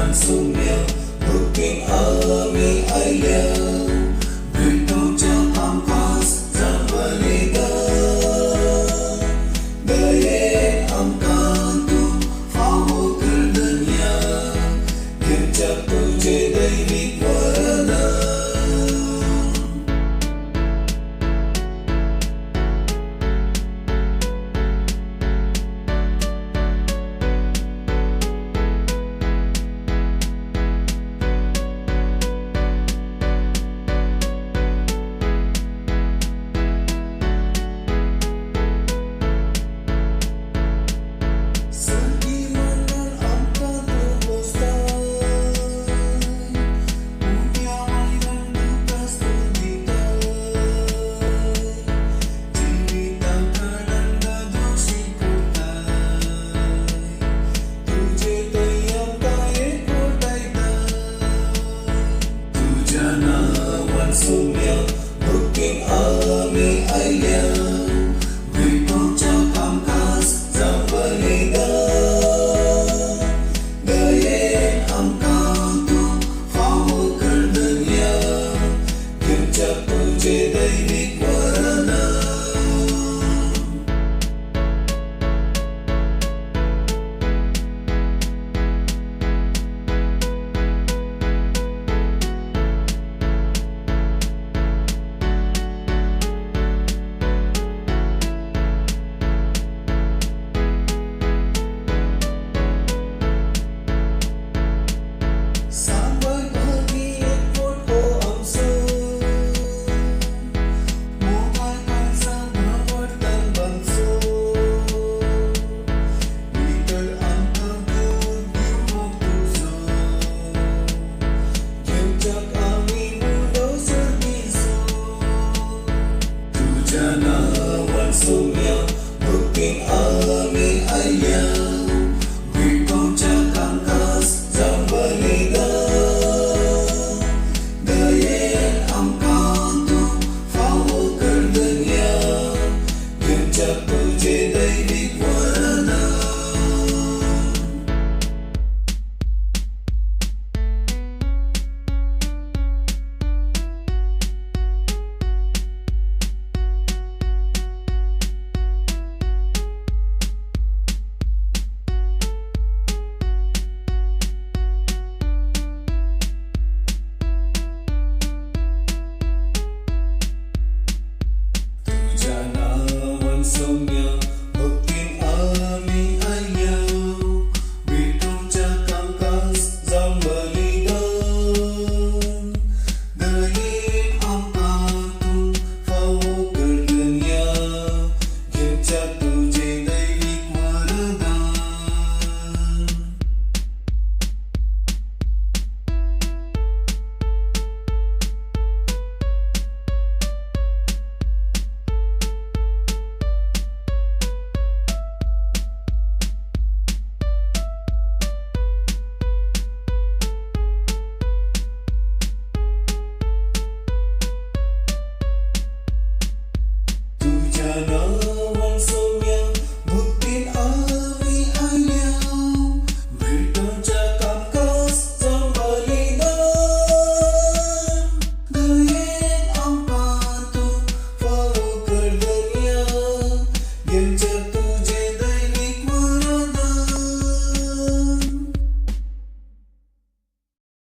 Navan Somya looking आम्ही आयल्या भेटूच्या आमकास जांभळीगा दये आमकां तू फावो करदन्या घेवच्या तुझे दैवीक वरदान Somya looking आम्ही आयल्या भेटूच्या आमकास जांभळीगा दयेन आमकां तू फावो करदन्या घेवच्या तुझे दैवीक वरदान Navan Somya looking आम्ही आयल्या भेटूच्या आमकास जांभळीगा दयेन आमकां तू फावो करदन्या घेवच्या तुझे दैवीक वरदान Navan Somya looking आम्ही आयल्या भेटूच्या आमकास जांभळीगा दयेन आमकां तू फावो करदन्या घेवच्या तुझे दैवीक वरदान Tujya